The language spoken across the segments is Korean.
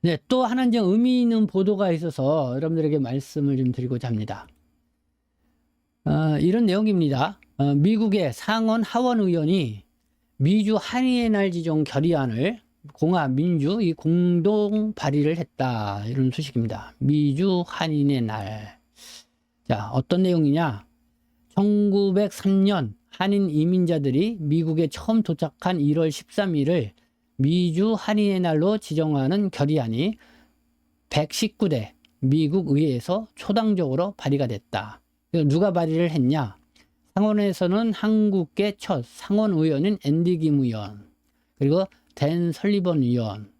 네, 또 하나 이제 의미 있는 보도가 있어서 여러분들에게 말씀을 좀 드리고자 합니다. 이런 내용입니다. 미국의 상원 하원 의원이 미주 한인의 날 지정 결의안을 공화 민주 이 공동 발의를 했다. 이런 소식입니다. 미주 한인의 날. 자, 어떤 내용이냐? 1903년 한인 이민자들이 미국에 처음 도착한 1월 13일을 미주 한인의 날로 지정하는 결의안이 119대 미국 의회에서 초당적으로 발의가 됐다. 누가 발의를 했냐? 상원에서는 한국계 첫 상원 의원인 앤디 김 의원, 그리고 댄 설리번 의원,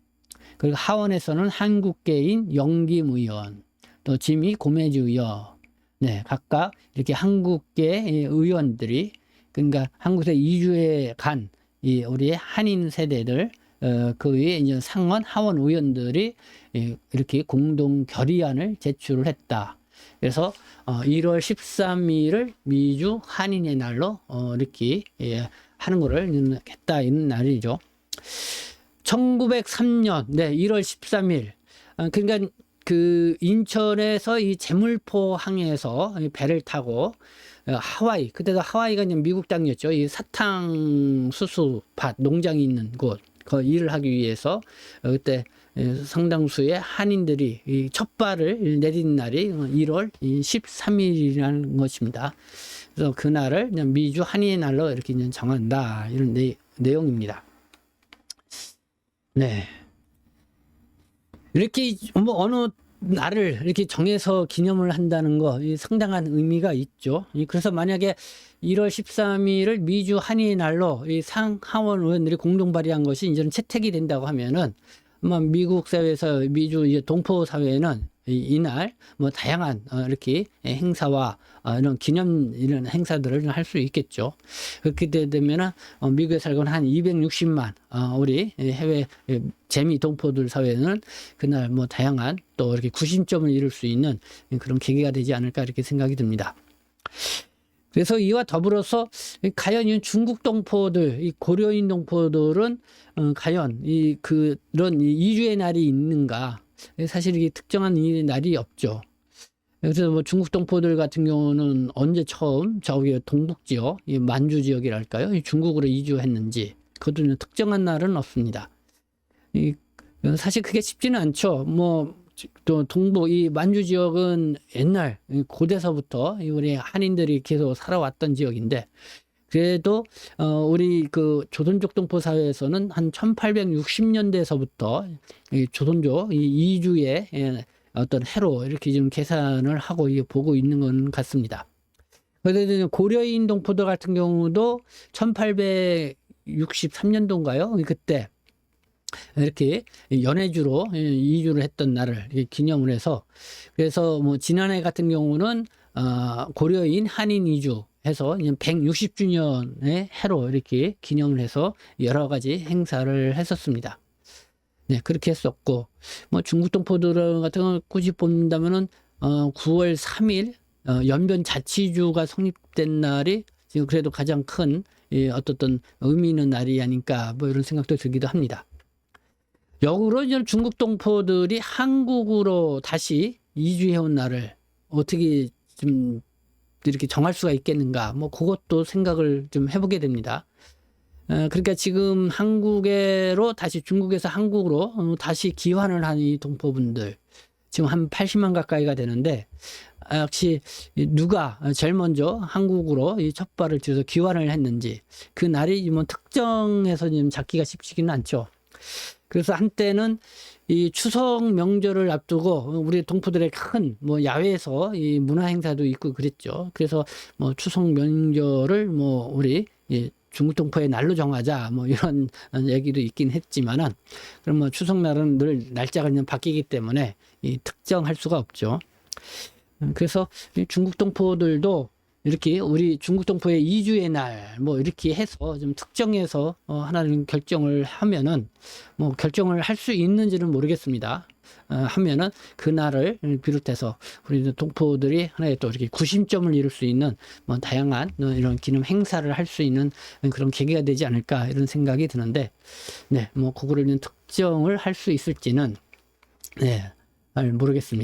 그리고 하원에서는 한국계인 영김 의원, 또 지미 고메즈 의원, 네, 각각 이렇게 한국계 의원들이, 그러니까 한국에서 이주해 간 이 우리 한인 세대들, 그 위에 이제 상원 하원 의원들이 이렇게 공동 결의안을 제출을 했다. 그래서 1월 13일을 미주 한인의 날로 이렇게 하는 거를 했다 이런 날이죠. 1903년 1월 13일, 그러니까 그 인천에서 이 제물포 항에서 배를 타고 하와이, 그때도 하와이가 이제 미국 땅이었죠. 이 사탕 수수밭 농장이 있는 곳, 그 일을 하기 위해서 그때 상당수의 한인들이 이 첫 발을 내린 날이 1월 13일이라는 것입니다. 그래서 그날을 미주 한인의 날로 이렇게 정한다 이런 내용입니다. 네. 이렇게 뭐 어느 날을 이렇게 정해서 기념을 한다는 거 상당한 의미가 있죠. 그래서 만약에 1월 13일을 미주 한인의 날로 이 상하원 의원들이 공동 발의한 것이 이제는 채택이 된다고 하면은 아마 미국 사회에서 미주 이제 동포 사회에는 이날 뭐 다양한 이렇게 행사와 이런 기념 이런 행사들을 할 수 있겠죠. 그렇게 되면은 미국에 살고 한 260만 우리 해외 재미 동포들 사회는 그날 뭐 다양한 또 이렇게 구심점을 이룰 수 있는 그런 계기가 되지 않을까 이렇게 생각이 듭니다. 그래서 이와 더불어서 과연 이 중국 동포들, 이 고려인 동포들은 과연 그런 이주의 날이 있는가? 사실 이게 특정한 이 날이 없죠. 그래서 뭐 중국 동포들 같은 경우는 언제 처음 저기 동북 지역, 이 만주 지역이랄까요? 이 중국으로 이주했는지 그것도 특정한 날은 없습니다. 사실 그게 쉽지는 않죠. 뭐 또 동북 이 만주 지역은 옛날 고대서부터 우리 한인들이 계속 살아왔던 지역인데, 그래도 우리 그 조선족 동포 사회에서는 한 1860년대에서부터 이 조선족 이 이주의 어떤 해로 이렇게 지금 계산을 하고 보고 있는 건 같습니다. 그래서 고려인 동포들 같은 경우도 1863년도인가요? 그때 이렇게 연해주로 이주를 했던 날을 기념을 해서, 그래서 뭐 지난해 같은 경우는 고려인 한인 이주 해서 160주년의 해로 이렇게 기념을 해서 여러 가지 행사를 했었습니다. 네, 그렇게 했었고, 뭐 중국 동포들 같은 거 굳이 본다면은 9월 3일 연변 자치주가 성립된 날이 지금 그래도 가장 큰 어떤 의미 있는 날이 아닐까 뭐 이런 생각도 들기도 합니다. 역으로 이제 중국 동포들이 한국으로 다시 이주해온 날을 어떻게 좀 이렇게 정할 수가 있겠는가, 뭐 그것도 생각을 좀 해보게 됩니다. 그러니까 지금 한국으로 다시 중국에서 한국으로 다시 귀환을 한 이 동포분들 지금 한 80만 가까이가 되는데, 역시 누가 제일 먼저 한국으로 이 첫 발을 들여서 귀환을 했는지 그 날이 뭐 특정해서 좀 잡기가 쉽지는 않죠. 그래서 한때는 이 추석 명절을 앞두고 우리 동포들의 큰 뭐 야외에서 이 문화 행사도 있고 그랬죠. 그래서 뭐 추석 명절을 뭐 우리 중국 동포의 날로 정하자 뭐 이런 얘기도 있긴 했지만은, 그럼 뭐 추석날은 늘 날짜가 그냥 바뀌기 때문에 특정할 수가 없죠. 그래서 이 중국 동포들도 이렇게 우리 중국 동포의 이주의 날 뭐 이렇게 해서 좀 특정해서 하나는 결정을 하면은, 뭐 결정을 할 수 있는지는 모르겠습니다. 하면은 그날을 비롯해서 우리 동포들이 하나의 또 이렇게 구심점을 이룰 수 있는 뭐 다양한 이런 기념 행사를 할 수 있는 그런 계기가 되지 않을까 이런 생각이 드는데, 네, 뭐 그거를 특정을 할 수 있을지는 네, 잘 모르겠습니다.